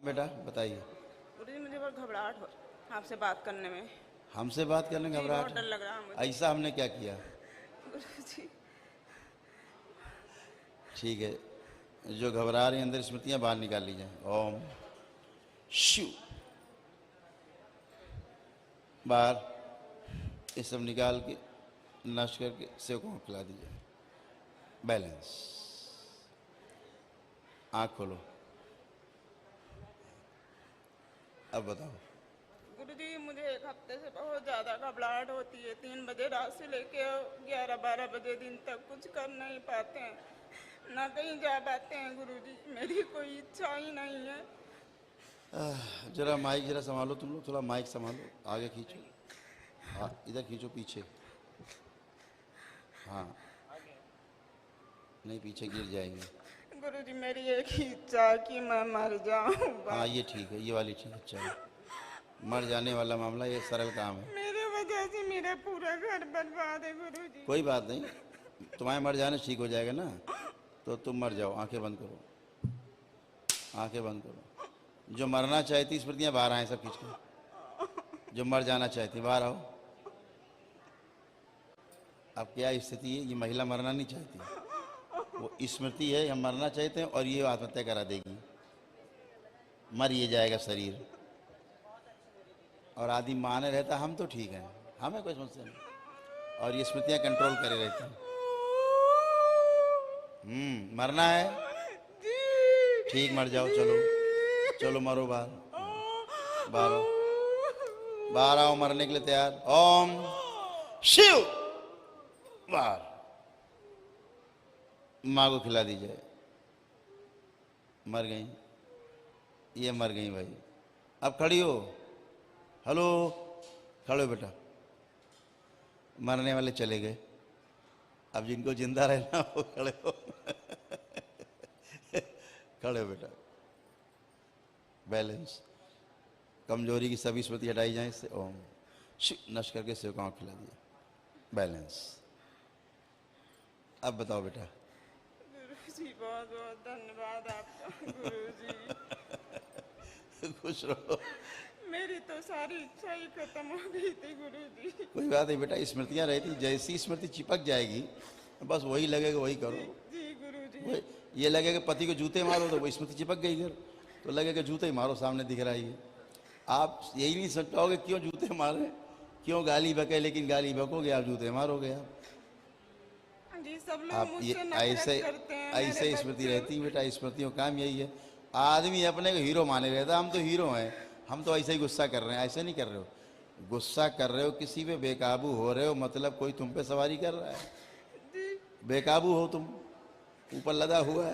बेटा बताइए। गुरुजी मुझे बहुत घबराहट हो आपसे बात करने में। हमसे बात करने में जी, घबराहट बहुत डर लग रहा है मुझे। ऐसा हमने क्या किया? गुरुजी ठीक है, जो घबरा रही अंदर स्मृतियां बाहर निकाल ली जाए। ओम शिव बाहर ये सब निकाल के नष्ट करके सेवकों को खिला दीजिए। बैलेंस। आँख खोलो। अब बताओ। गुरुजी मुझे एक हफ्ते से बहुत ज़्यादा घबराहट होती है। 3 बजे रात से लेके 11-12 बजे दिन तक कुछ कर नहीं पाते हैं, ना कहीं जा पाते हैं। गुरुजी मेरी कोई इच्छा ही नहीं है। जरा माइक जरा संभालो, तुम लोग थोड़ा माइक संभालो, आगे खींचो। हाँ इधर खींचो, पीछे। हाँ नहीं, पीछे गिर जाएंगे। गुरुजी मेरी एक ही इच्छा है कि मैं मर जाऊं। हाँ ये ठीक है, ये वाली ठीक है। चलो, मर जाने वाला मामला ये सरल काम है। मेरे वजह से मेरा पूरा घर बर्बाद है गुरुजी। कोई बात नहीं, तुम्हारे मर जाने ठीक हो जाएगा ना, तो तुम मर जाओ। आंखें बंद करो, आंखें बंद करो। जो मरना चाहती स्मृतियाँ बाहर आए सब खींच के। जो मर जाना चाहती बाहर आओ। अब क्या स्थिति है? ये महिला मरना नहीं चाहती, वो स्मृति है, हम मरना चाहते हैं और ये आत्महत्या करा देगी। मर ये जाएगा शरीर। और आदि माने रहता हम तो ठीक हैं, हमें कोई समस्या नहीं। और ये स्मृतियाँ कंट्रोल करे रहती हैं। मरना है, ठीक मर जाओ। चलो चलो मरो, बाहर बाहर आओ, बाहर आओ, मरने के लिए तैयार। ओम शिव बाहर। माँ को खिला दीजिए। मर गई, ये मर गई भाई। अब खड़ी हो। हेलो, खड़े हो बेटा। मरने वाले चले गए, अब जिनको जिंदा रहना वो खड़े हो। खड़े हो बेटा। बैलेंस। कमजोरी की सभी स्मृति हटाई जाए इससे। ओम शिव नष्ट करके सेवकाओं को खिला दिया। बैलेंस। अब बताओ बेटा। गुरुजी बहुत बहुत धन्यवाद आपका। गुरुजी खुश रहो। मेरी तो सारी इच्छा ही खत्म हो गई थी गुरुजी। कोई बात नहीं बेटा, स्मृतियाँ रहती, जैसी स्मृति चिपक जाएगी बस वही लगेगा वही करो। जी गुरुजी। वही ये लगेगा पति को जूते मारो तो वो स्मृति चिपक गई घर, तो लगेगा जूते ही मारो, सामने दिख रहा है। आप यही नहीं समझ पाओगे क्यों जूते मारे, क्यों गाली बके, लेकिन गाली बकोगे आप, जूते मारोगे आप। जी सब लोग आप ये मुझसे नफरत ऐसे करते हैं। ऐसे मेरे स्मृति बच्चे- रहती है बेटा। स्मृतियों का काम यही है, आदमी अपने को हीरो माने रहता। हम तो हीरो हैं, हम तो ऐसे ही गुस्सा कर रहे हैं। ऐसे नहीं कर रहे हो, गुस्सा कर रहे हो किसी पे, बेकाबू हो रहे हो, मतलब कोई तुम पे सवारी कर रहा है। जी बेकाबू हो तुम, ऊपर लदा हुआ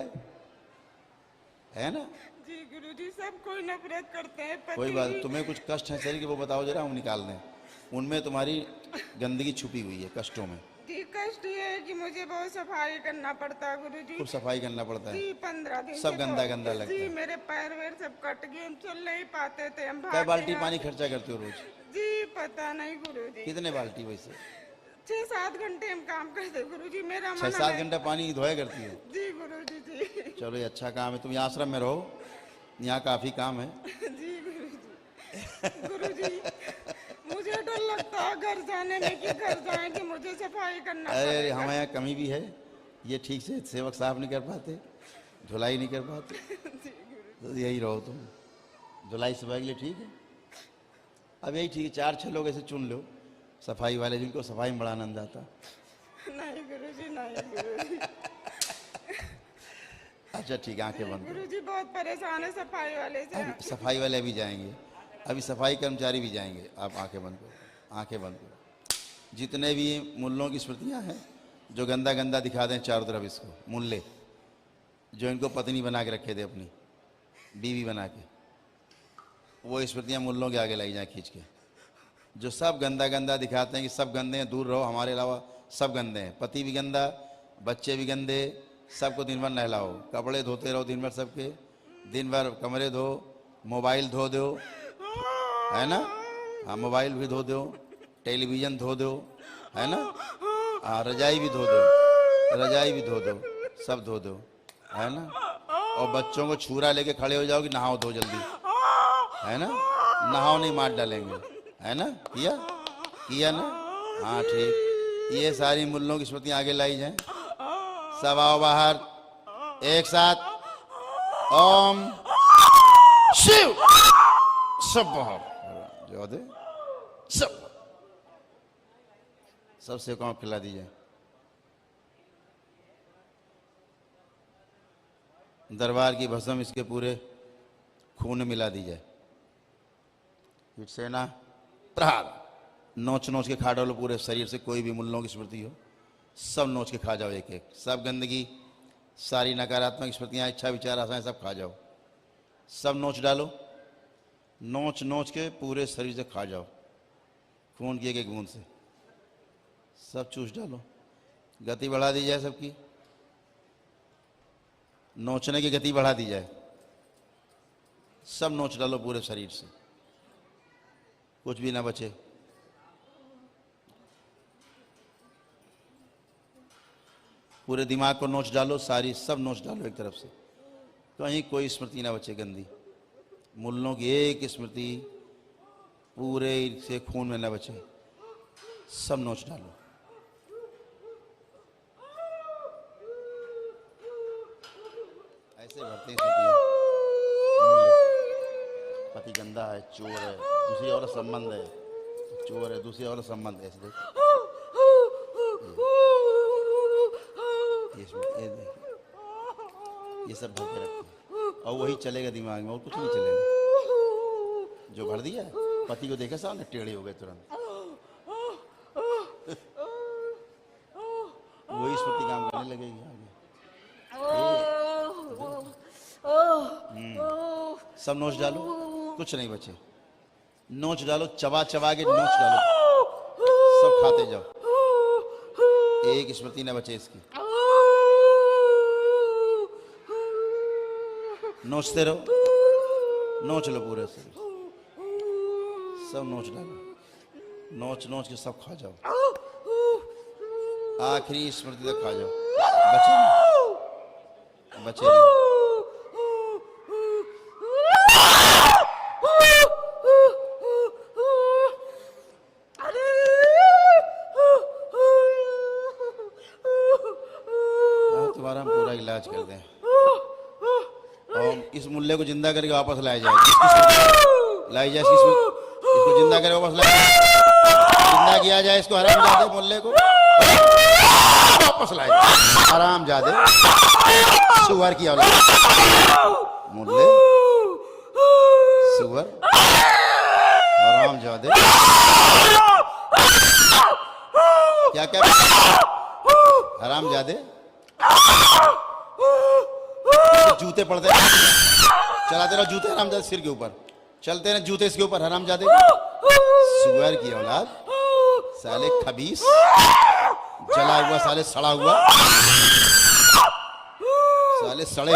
है ना। जी गुरुजी सब कोई नफरत करते हैं। पति कोई बात, भी- तुम्हें कुछ कष्ट है शरीर के वो बताओ जरा, हम निकाल दें। उनमें तुम्हारी गंदगी छुपी हुई है, कष्टों में। जी कष्ट ये है कि मुझे बहुत सफाई करना पड़ता है गुरुजी। खूब सफाई करना पड़ता है, जी 15 दिन सब से गंदा तो- गंदा लगता जी है। मेरे पैर वैर सब कट गए, हम चल नहीं पाते थे। हम क्या भागते बाल्टी यहाँ- पानी खर्चा करते हो रोज? जी पता नहीं गुरुजी। कितने बाल्टी वैसे? 6-7 घंटे हम काम करते गुरुजी। मेरा 6-7 घंटा पानी धोया करती हो? जी गुरुजी जी। चलो ये अच्छा काम है, तुम यहाँ आश्रम में रहो, यहाँ काफी काम है। जी गुरुजी। गुरुजी मुझे डर लगता है घर जाने में कि घर जाए कि मुझे सफाई करना अरे पड़ेगा। हमारे यहाँ कमी भी है, ये ठीक से सेवक साफ नहीं कर पाते, धुलाई नहीं कर पाते। तो यही रहो तुम, धुलाई सफाई के लिए ठीक है। अब यही ठीक है, 4-6 लोग ऐसे चुन लो सफाई वाले, जिनको सफाई में बड़ा आनंद आता। नहीं गुरुजी, नहीं गुरुजी। अच्छा ठीक है, आंखें बंद करो। गुरुजी बहुत परेशान है सफाई वाले से। अभी सफाई वाले अभी जाएंगे, अभी सफाई कर्मचारी भी जाएंगे। आप आंखें बंद करो, आंखें बंद करो। जितने भी मुल्लों की स्मृतियाँ हैं जो गंदा गंदा दिखा दें चारों तरफ, इसको मुल्ले जो इनको पत्नी बना के रखे थे, अपनी बीवी बना के, वो स्मृतियाँ मुल्लों के आगे लाई जाए खींच के। जो सब गंदा गंदा दिखाते हैं कि सब गंदे हैं, दूर रहो, हमारे अलावा सब गंदे हैं। पति भी गंदा, बच्चे भी गंदे, सबको दिन भर नहलाओ, कपड़े धोते रहो दिन भर सबके, दिन भर कमरे धो, मोबाइल धो दो, है ना। हाँ मोबाइल भी धो दो, टेलीविज़न धो दो, है ना। हाँ रजाई भी धो दो, रजाई भी धो दो, सब धो दो, है ना। और बच्चों को छुरा लेके खड़े हो जाओ कि नहाओ धो जल्दी। है ना? नहाओ नहीं मार डालेंगे, है ना? किया किया ना? हाँ ठीक। ये सारी मुल्लों की स्मृतियां आगे लाई जाएं। सब आओ बाहर एक साथ। ओम शिव। सब बाहर जो दे सब सबसे कौन खिला दीजिए। दरबार की भस्म इसके पूरे खून में मिला दी जाए। सेना प्रहार। नोच नोच के खा डालो पूरे शरीर से, कोई भी मुल्लों की स्मृति हो सब नोच के खा जाओ एक एक। सब गंदगी, सारी नकारात्मक स्मृतियां, इच्छा विचार आशाएं सब खा जाओ। सब नोच डालो, नोच नोच के पूरे शरीर से खा जाओ, खून की एक एक बूंद से सब चूस डालो। गति बढ़ा दी जाए सबकी, नोचने की गति बढ़ा दी जाए। सब नोच डालो पूरे शरीर से, कुछ भी ना बचे। पूरे दिमाग को नोच डालो, सारी सब नोच डालो एक तरफ से, कहीं कोई स्मृति ना बचे गंदी। मुल्लों की एक स्मृति पूरे से खून में ना बचे, सब नोच डालो। ऐसे भरते हैं पति गंदा है, चोर है, दूसरी औरत संबंध है, चोर है, दूसरी औरत संबंध है। ऐसे देखो ये सब भर के रखते हैं और वही चलेगा दिमाग में, और कुछ नहीं चलेगा। जो भर दिया पति को देखा सामने टेढ़े हो गए तुरंत। वही स्मृति काम करने लगेगी आगे। सब नोच डालो, कुछ नहीं बचे। नोच डालो, चबा चबा के नोच डालो, सब खाते जाओ, एक स्मृति न बचे इसकी। नोचते रहो, नोच लो पूरे से, सब नोच डालो, नोच नोच के सब खा जाओ, आखिरी स्मृति तक खा जाओ, बचे नहीं, बचे नहीं। तुम्हारा हम पूरा इलाज कर दें और इस मुल्ले को जिंदा करके वापस लाया जाए। लाई जाए इसको जिंदा करके वापस लाया जाए, जिंदा किया जाए इसको, हरामजादे मुल्ले को वापस लाया जाए। हरामजादे सुअर की औलाद, मुल्ले सुअर हरामजादे। क्या क्या हरामजादे, जूते पड़ते हैं, चलाते रहो जूते हरामजादे सिर के ऊपर, चलते रहे जूते इसके ऊपर हरामजादे। सुअर की औलाद, साले खबीस, जला हुआ साले, सड़ा हुआ साले, सड़े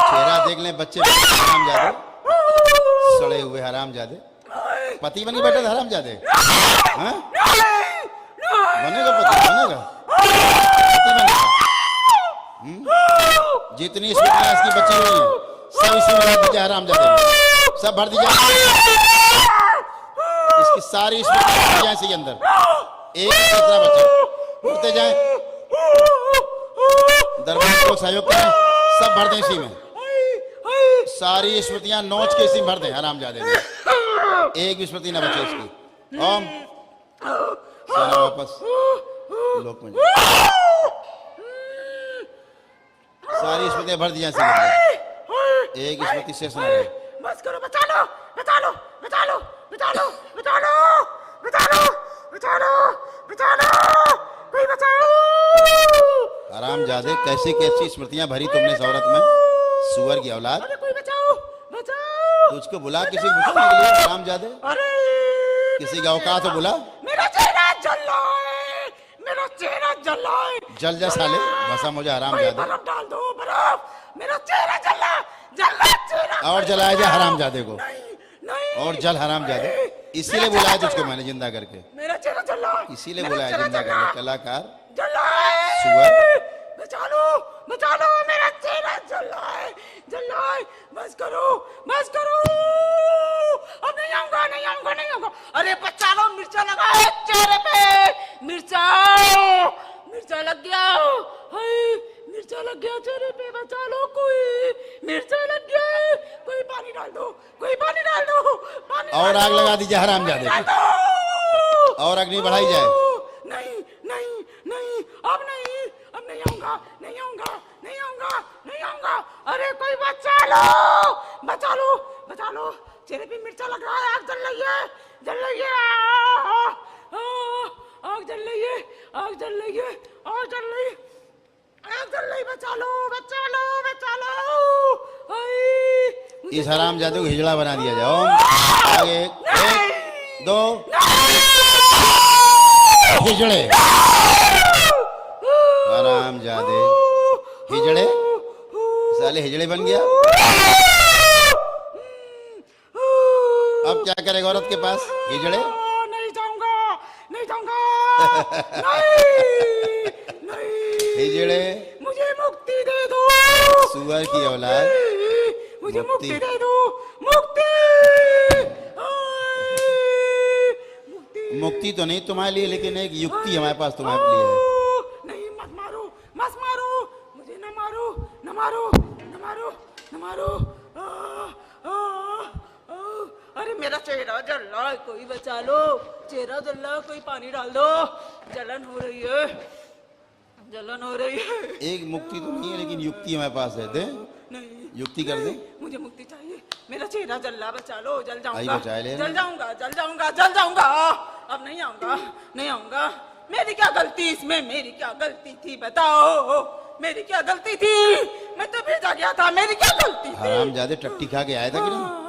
चेहरा देख लें बच्चे हरामजादे, सड़े हुए हरामजादे। पति बनी बैठे हरामजादे, बनेगा पति, बनेगा पति बनेगा। जितनी स्मृतियां इसकी बची हुई हैं सब इसी में बचे हरामजादे, सब भर दी जाए। इसकी सारी स्मृतियां भर जाए इसी अंदर, एक कितना बचे उठते जाए, दरबार को सहयोग करें, सब भर दें इसी में, सारी स्मृतियां नोच के इसी में भर दें हरामजादे में, एक भी स्मृति ना बचे इसकी। ओम सेना वापस लोक में जाए, सारी स्मृतियां भर दिया इसी, एक स्मृति शेष न रहे। बस करो, बचा लो, बचा लो, बचा लो, बचा लो, बचा लो, बचा लो, बचा लो, बचा लो, कोई बचाओ। हरामजादे कैसी कैसी स्मृतियां भरी तुमने इस औरत में, सुअर की औलाद। अरे कोई बचाओ, बचाओ। तुझको बुला किसी को पूछने के लिए हरामजादे, अरे किसी का औकात हो बुला। मेरा चेहरा जल रहा है, मेरा चेहरा जल रहा है। जल जा साले, भस्म हो जा हरामजादे। बर्फ डाल दो, बर्फ, मेरा चेहरा जल रहा, जल रहा चेहरा। और जलाया जाए हरामजादे को, नहीं, और जल हरामजादे। इसीलिए बुलाया तुझको मैंने जिंदा करके, मेरा चेहरा जल रहा है, इसीलिए बुलाया जिंदा करके। कलाकार जल रहा है, सुअर, बचा लो, बचा लो, मेरा चेहरा जल रहा है, जल रहा है। बस करो, बस करो। अब नहीं आऊंगा, नहीं आऊंगा, नहीं आऊंगा। अरे बच्चा लो, मिर्चा लगा है चेहरे पे, मिर्चा, मिर्चा लग गया। हाय, मिर्चा लग गया चेहरे पे, बचा लो कोई, मिर्चा लग गया है। कोई पानी डाल दो, कोई पानी डाल दो, पानी और डाल आग दो, लगा दीजिए हरामजादे पानी को। डाल दो। और अग्नि बढ़ाई जाए। नहीं, नहीं, नहीं, अब नहीं, अब नहीं आऊंगा, नहीं आऊंगा, नहीं आऊंगा, नहीं आऊंगा। अरे कोई बचा लो, बचा लो, बचा लो। चेहरे पे मिर्चा लग रहा है, आग जल रही है, जल रही है, आग जल रही है, आग जल रही है, आग जल रही है, आग जल रही। बचा लो, बचा लो, बचा लो। हाय, इस हरामजादे को हिजड़ा बना दिया जाए। ओम आगे, एक, दो, हिजड़े, हरामजादे, हिजड़े, साले हिजड़े बन गया। अब क्या करेगा औरत के पास? हिजड़े, नहीं जाऊंगा, नहीं जाऊंगा, नहीं, नहीं, हिजड़े, मुझे मुक्ति दे दो, सुअर की औलाद, मुझे मुक्ति। मुक्ति दे दो, मुक्ति, हाय, मुक्ति। मुक्ति तो नहीं तुम्हारे लिए, लेकिन एक युक्ति हमारे पास तुम्हारे लिए है। नहीं, मत मारो, मत मारो, मुझे न मारो, न मारो, न मारो, न मारो। अरे मेरा चेहरा जल रहा है, कोई बचा लो, चेहरा जल रहा है, कोई पानी डाल दो, जलन हो रही है, जलन हो रही है। एक मुक्ति तो नहीं है, लेकिन युक्ति हमारे पास है। दे नहीं, युक्ति कर दे। मुझे मुक्ति चाहिए, मेरा चेहरा जल रहा, बचा लो, जल आई जाऊंगा, बचा ले। जल जाऊंगा, जल जाऊंगा, जल जाऊंगा। अब नहीं आऊंगा, नहीं आऊंगा। मेरी क्या गलती इसमें, मेरी क्या गलती थी बताओ, मेरी क्या गलती थी? मैं तो भेजा गया था, मेरी क्या गलती थी? हरामजादे टट्टी खा के आया था कि नहीं?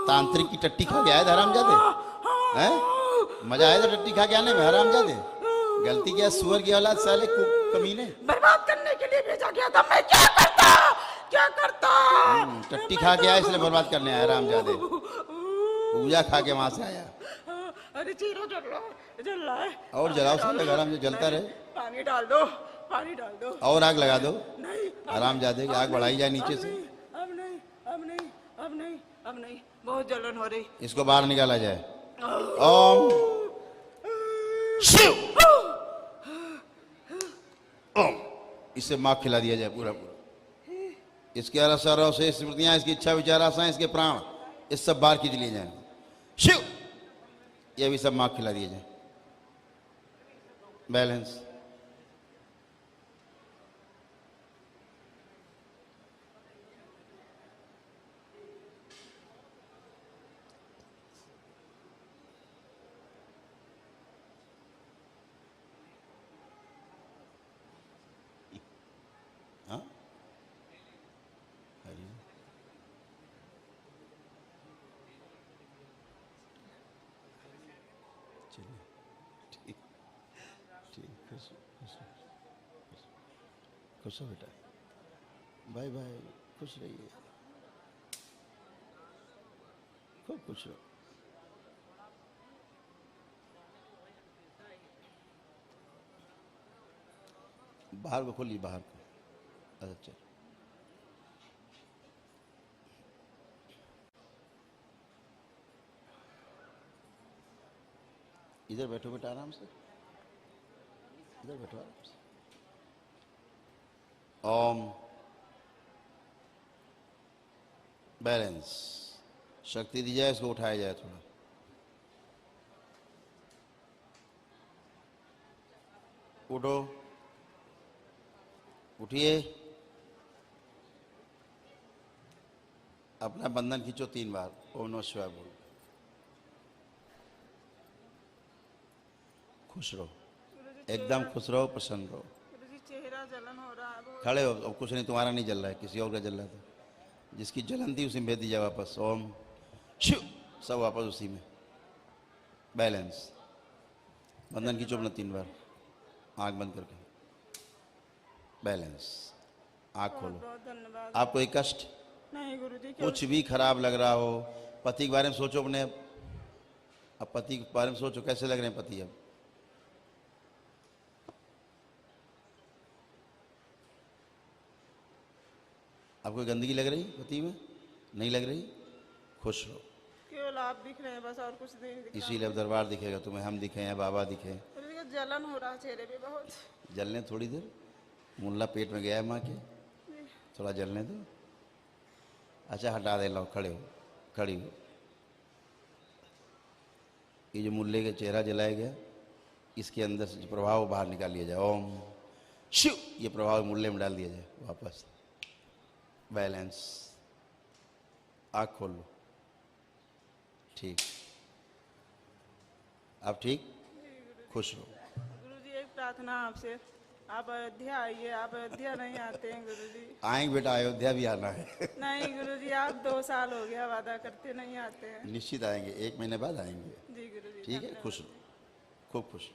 तांत्रिक की टट्टी खा के आया था हरामजादे, हैं? मजा आया था टट्टी खा के आने में हरामजादे? गलती क्या? सुअर की औलाद, साले कमीने। बर्बाद करने के लिए भेजा गया था, मैं क्या करता, क्या करता? टट्टी खा के आया, इसलिए बर्बाद करने आया हरामजादे। पूजा खा के वहां से आया। अरे चेहरा जल रहा है, जल रहा है। और जलाओ साले, हरामजादे जलता रहे। पानी डाल दो, पानी डाल दो। और आग लगा दो। नहीं, हरामजादे की आग बढ़ाई जाए नीचे से। अब नहीं, अब नहीं, अब नहीं, अब नहीं, बहुत जलन हो रही। इसको बाहर निकाला जाए। ओम शिव, ओम। इसे माँ खिला दिया जाए पूरा पूरा। इसके अलग से स्मृतियां, इसकी इच्छा विचार आशाएं, इसके प्राण, इस सब बाहर खींच लिए जाए। शिव, ये भी सब माँ खिला दिए जाए। बैलेंस। हाँ, चलिए, ठीक, ठीक, खुश हो बेटा, बाय बाय, खुश रहिए, खूब खुश रहो। बाहर को खोलिए, बाहर को। अच्छा, इधर बैठो बेटा, आराम से, इधर बैठो आराम से। ओम बैलेंस। शक्ति दी जाए, इसको उठाया जाए थोड़ा। उठो, उठिए, अपना बंधन खींचो 3 बार। ओम नमः शिवाय बोलो। खुश रहो, एकदम खुश रहो, प्रसन्न रहो। गुरुजी चेहरा जलन हो रहा है बहुत। खड़े हो, अब कुछ नहीं, तुम्हारा नहीं जल रहा है, किसी और का जल रहा था। जिसकी जलन थी उसे भेज दीजिए वापस। ओम शिव, सब वापस उसी में। बैलेंस। बंधन खींचो अपना 3 बार, आँख बंद करके। बैलेंस। आँख खोलो। बहुत धन्यवाद। आपको कोई कष्ट, नहीं गुरुजी, कुछ भी खराब लग रहा हो, पति के बारे में सोचो अपने। अब पति के बारे में सोचो, कैसे लग रहे हैं पति अब? आपको गंदगी लग रही पति में? नहीं लग रही? खुश रहो। केवल आप दिख रहे हैं बस, और कुछ नहीं दिख रहा। इसीलिए अब दरबार दिखेगा तुम्हें, हम दिखे हैं, बाबा दिखे हैं। गुरुजी को जलन हो रहा है चेहरे पे बहुत। जलने थोड़ी देर, मुल्ला पेट में गया है माँ के, थोड़ा जलने दो। अच्छा हटा दे, लो खड़े हो, खड़ी हो। ये जो मुल्ले का चेहरा जलाया गया, इसके अंदर से जो प्रभाव बाहर निकाल लिया जाए। ओम शिव, ये प्रभाव मुल्ले में डाल दिया जाए वापस। बैलेंस। आँख खोल लो। ठीक, आप ठीक? खुश रहो। गुरुजी एक प्रार्थना आपसे, आप अयोध्या आइए। आप अयोध्या नहीं आते हैं गुरुजी। आएंगे बेटा, अयोध्या भी आना है। नहीं गुरुजी, आप 2 साल हो गया वादा करते नहीं आते हैं। निश्चित आएंगे, 1 महीने बाद आएंगे। जी गुरुजी। ठीक है, धन्यवाद। खुश रहो, खूब खुश।